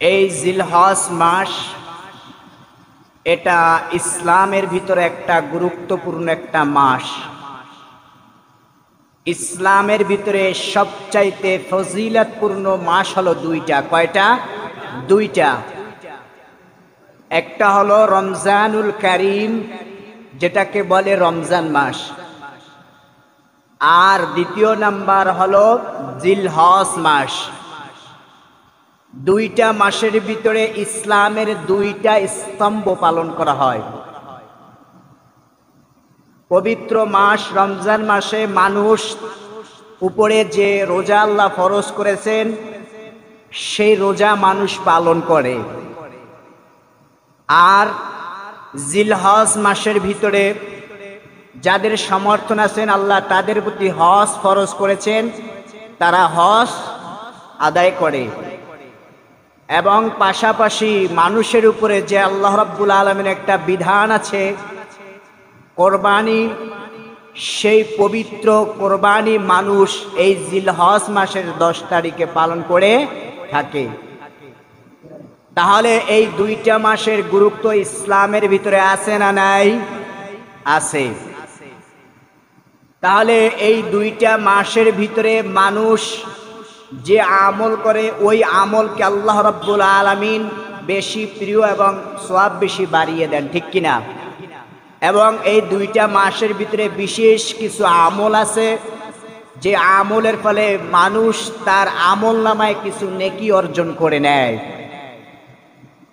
এই জিলহজ মাস এটা ইসলামের ভিতরে একটা গুরুত্বপূর্ণ একটা মাস। ইসলামের ভিতরে সবচাইতে ফজিলতপূর্ণ মাস হলো দুইটা। কয়টা? দুইটা। একটা হলো রমজানুল কারীম, যেটাকে বলে রমজান মাস, আর দ্বিতীয় নাম্বার হলো জিলহজ মাস। দুইটা মাসের ভিতরে ইসলামের দুইটা স্তম্ভ পালন করা হয়। পবিত্র মাস রমজান মাসে মানুষ উপরে যে রোজা আল্লাহ ফরজ করেছেন সেই রোজা মানুষ পালন করে। আর জিলহজ মাসের ভিতরে যাদের সমর্থন আছেন আল্লাহ তাদের প্রতি হজ ফরজ করেছেন, তারা হজ আদায় করে। এবং পাশাপাশি মানুষের উপরে যে আল্লাহ রাব্বুল আলামিনের একটা বিধান আছে কোরবানি, সেই পবিত্র কোরবানি মানুষ এই জিলহজ মাসের 10 তারিখে পালন করে থাকে। তাহলে এই দুইটা মাসের গুরুত্ব ইসলামের ভিতরে আছে না নাই? আছে। তাহলে এই দুইটা মাসের ভিতরে মানুষ যে আমল করে ওই আমলকে আল্লাহ রাব্বুল আলামিন বেশি প্রিয় এবং সওয়াব বেশি বাড়িয়ে দেন, ঠিক কিনা? এবং এই দুইটা মাসের ভিতরে বিশেষ কিছু আমল আছে যে আমলের ফলে মানুষ তার আমল নামায় কিছু নেকি অর্জন করে নেয়।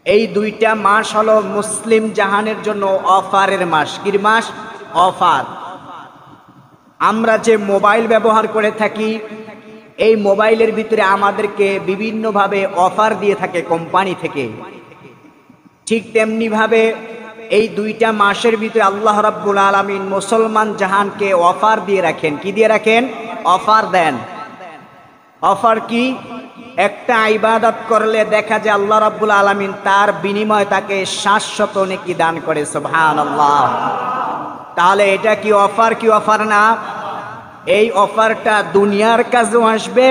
এই দুইটা মাস হলো মুসলিম জাহানের জন্য অফারের মাস। কি মাস? অফার। আমরা যে মোবাইল ব্যবহার করে থাকি এই মোবাইলের ভিতরে আমাদেরকে বিভিন্নভাবে অফার দিয়ে থাকে কোম্পানি থেকে। ঠিক তেমনি ভাবে এই দুইটা মাসের ভিতরে আল্লাহ রাব্বুল আলামিন মুসলমান জাহানকে অফার দিয়ে রাখেন। কি দিয়ে রাখেন? অফার দেন। অফার কি? একটা ইবাদত করলে দেখা যায় আল্লাহ রাব্বুল আলামিন তার বিনিময়ে তাকে 700 নেকি দান করে। সুবহানাল্লাহ। তাহলে এটা কি অফার? কি অফার না? এই অফারটা দুনিয়ার কাজেও আসবে,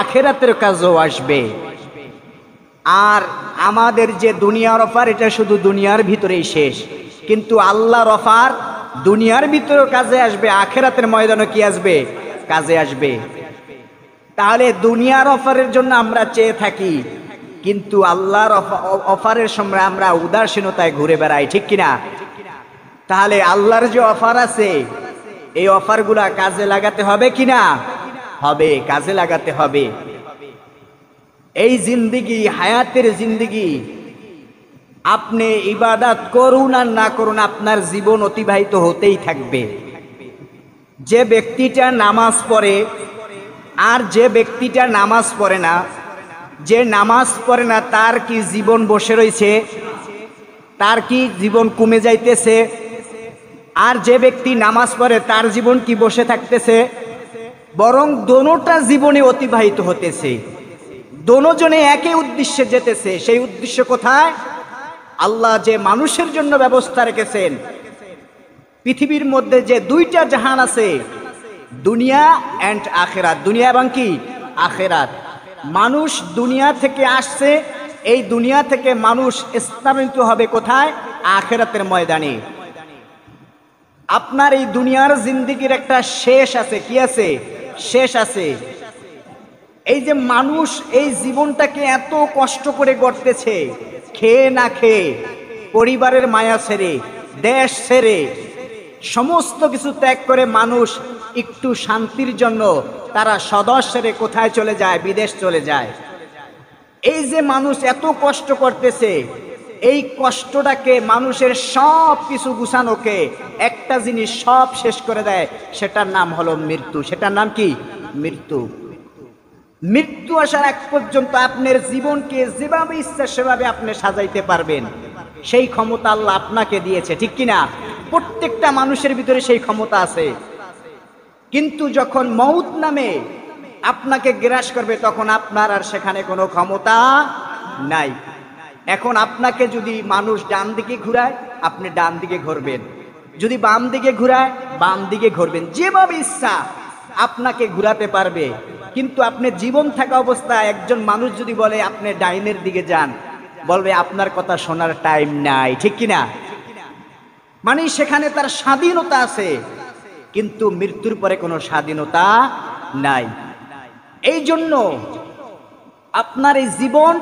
আখিরাতের কাজেও আসবে। আর আমাদের যে দুনিয়ার অফার এটা শুধু দুনিয়ার ভিতরেই শেষ, কিন্তু আল্লাহর অফার দুনিয়ার ভিতরেও কাজে আসবে, আখিরাতের ময়দানে কি আসবে? কাজে আসবে। তাহলে দুনিয়ার অফারের জন্য আমরা চেয়ে থাকি, কিন্তু আল্লাহর অফারের সময় আমরা উদাসীনতায় ঘুরে বেড়াই, ঠিক কিনা? তাহলে আল্লাহর যে অফার আছে এই অফারগুলা কাজে লাগাতে হবে কিনা? হবে, কাজে লাগাতে হবে। এই জিন্দেগি, হায়াতের জিন্দেগি, আপনি ইবাদত করুন আর না করুন আপনার জীবন অতিবাহিত হতেই থাকবে। যে ব্যক্তিটা নামাজ পড়ে আর যে ব্যক্তিটা নামাজ পড়ে না, যে নামাজ পড়ে না তার কি জীবন বসে রয়েছে? তার কি জীবন কমে যাইতেছে? আর যে ব্যক্তি নামাজ পড়ে তার জীবন কি বসে থাকতেছে? বরং দোনোটা জীবনে অতিবাহিত হতেছে, দোনোজনে একই উদ্দেশ্যে যেতেছে। সেই উদ্দেশ্য কোথায়? আল্লাহ যে মানুষের জন্য ব্যবস্থা রেখেছেন, পৃথিবীর মধ্যে যে দুইটা জাহান আছে, দুনিয়া এন্ড আখিরাত। দুনিয়া এবং কি? আখিরাত। মানুষ দুনিয়া থেকে আসছে, এই দুনিয়া থেকে মানুষ স্থানান্তরিত হবে কোথায়? আখিরাতের ময়দানে। আপনার এই দুনিয়ার জিন্দেগির একটা শেষ আছে। কি আছে? শেষ আছে। এই যে মানুষ এই জীবনটাকে এত কষ্ট করে গড়তেছে, খেয়ে না খেয়ে, পরিবারের মায়া ছেড়ে, দেশ ছেড়ে, সমস্ত কিছু ত্যাগ করে মানুষ একটু শান্তির জন্য তারা স্বদেশ ছেড়ে কোথায় চলে যায়? বিদেশ চলে যায়। এই যে মানুষ এত কষ্ট করতেছে, এই কষ্টটাকে মানুষের সব কিছু গুছানোকে একটা জিনিস সব শেষ করে দেয়, সেটার নাম হলো মৃত্যু। সেটার নাম কি? মৃত্যু। মৃত্যু আসার এক পর্যন্ত আপনার জীবনকে যেভাবে ইচ্ছা সেভাবে আপনি সাজাইতে পারবেন, সেই ক্ষমতা আল্লাহ আপনাকে দিয়েছে, ঠিক কিনা? প্রত্যেকটা মানুষের ভিতরে সেই ক্ষমতা আছে। কিন্তু যখন মউত নামে আপনাকে গ্রাস করবে তখন আপনার আর সেখানে কোনো ক্ষমতা নাই। এখন আপনাকে যদি মানুষ ডান দিকে ঘুরায় আপনি ডান দিকে ঘুরবেন, যদি বাম দিকে ঘুরায় বাম দিকে ঘুরবেন, যেভাবে ইচ্ছা আপনাকে ঘুরাতে পারবে। কিন্তু আপনি জীবন থাকা অবস্থায় একজন মানুষ যদি বলে আপনি ডাইনের দিকে যান, বলবে আপনার কথা শোনার টাইম নাই, ঠিক কিনা? মানে সেখানে তার স্বাধীনতা আছে, কিন্তু মৃত্যুর পরে কোনো স্বাধীনতা নাই। এই জন্য আপনার এই জীবন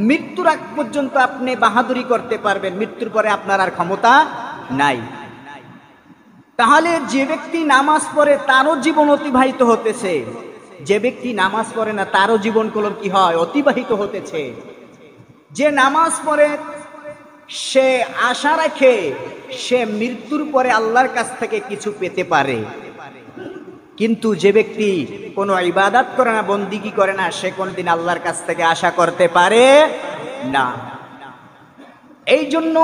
মৃত্যুর আগ পর্যন্ত আপনি বাহাদুরি করতে পারবেন, মৃত্যুর পরে আপনার আর ক্ষমতা নাই। তাহলে যে ব্যক্তি নামাজ পড়ে তারও জীবন অতিবাহিত হতেছে, যে ব্যক্তি নামাজ পড়ে না তারও জীবন কি হয়? অতিবাহিত হতেছে। যে নামাজ পড়ে সে আশা রাখে সে মৃত্যুর পরে আল্লাহর কাছ থেকে কিছু পেতে পারে, কিন্তু যে ব্যক্তি কোনো ইবাদত করে না, বন্দিগি করে না, সে কোনদিন আল্লাহর কাছ থেকে আশা করতে পারে না। এই জন্য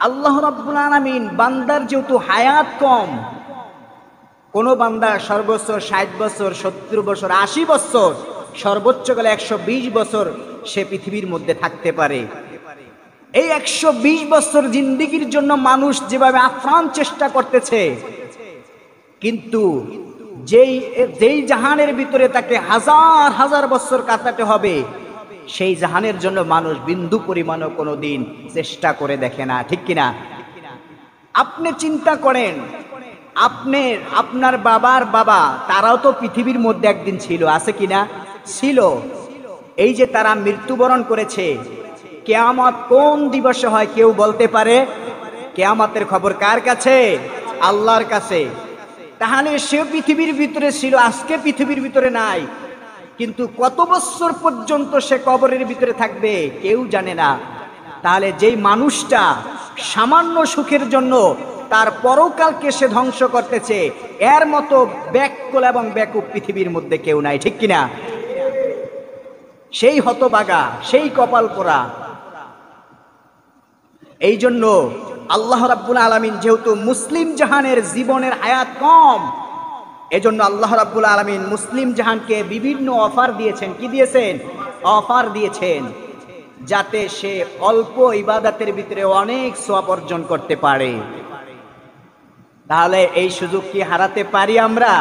আল্লাহ রাব্বুল আলামিন বান্দার যেহেতু হায়াত কম, কোন বান্দা সর্বোচ্চ 60 বছর, 70 বছর, 80 বছর, সর্বোচ্চ গেলে 120 বছর সে পৃথিবীর মধ্যে থাকতে পারে। এই 120 বছর জিন্দেগির জন্য মানুষ যেভাবে আপ্রাণ চেষ্টা করতেছে, কিন্তু যেই জাহানের ভিতরে তাকে হাজার হাজার বছর কাটাতে হবে, সেই জাহানের জন্য মানুষ বিন্দু পরিমাণও কোনোদিন চেষ্টা করে দেখে না, ঠিক কিনা? আপনি চিন্তা করেন, আপনার বাবার বাবা তারাও তো পৃথিবীর মধ্যে একদিন ছিল, আছে কিনা? ছিল। এই যে তারা মৃত্যুবরণ করেছে, কিয়ামত কোন দিবসে হয় কেউ বলতে পারে? কিয়ামতের খবর কার কাছে? আল্লাহর কাছে। তাহলে সে পৃথিবীর ভিতরে ছিল, আজকে পৃথিবীর ভিতরে নাই, কিন্তু কত বছর পর্যন্ত সে কবরের ভিতরে থাকবে কেউ জানে না। তাহলে যেই মানুষটা সামান্য সুখের জন্য তার পরকালকে সে ধ্বংস করতেছে, এর মতো ব্যাকুল এবং ব্যাকুব পৃথিবীর মধ্যে কেউ নাই, ঠিক কিনা? সেই হতবাগা, সেই কপাল পোড়া। এই জন্য আল্লাহ রাব্বুল আলামিন যেহেতু মুসলিম জাহানের জীবনের হায়াত কম, এজন্য আল্লাহ রাব্বুল আলামিন মুসলিম জাহানকে বিভিন্ন অফার দিয়েছেন। কি দিয়েছেন? অফার দিয়েছেন, যাতে সে অল্প ইবাদতের ভিতরে অনেক সওয়াব অর্জন করতে পারে। তাহলে এই সুযোগ কি হারাতে পারি আমরা?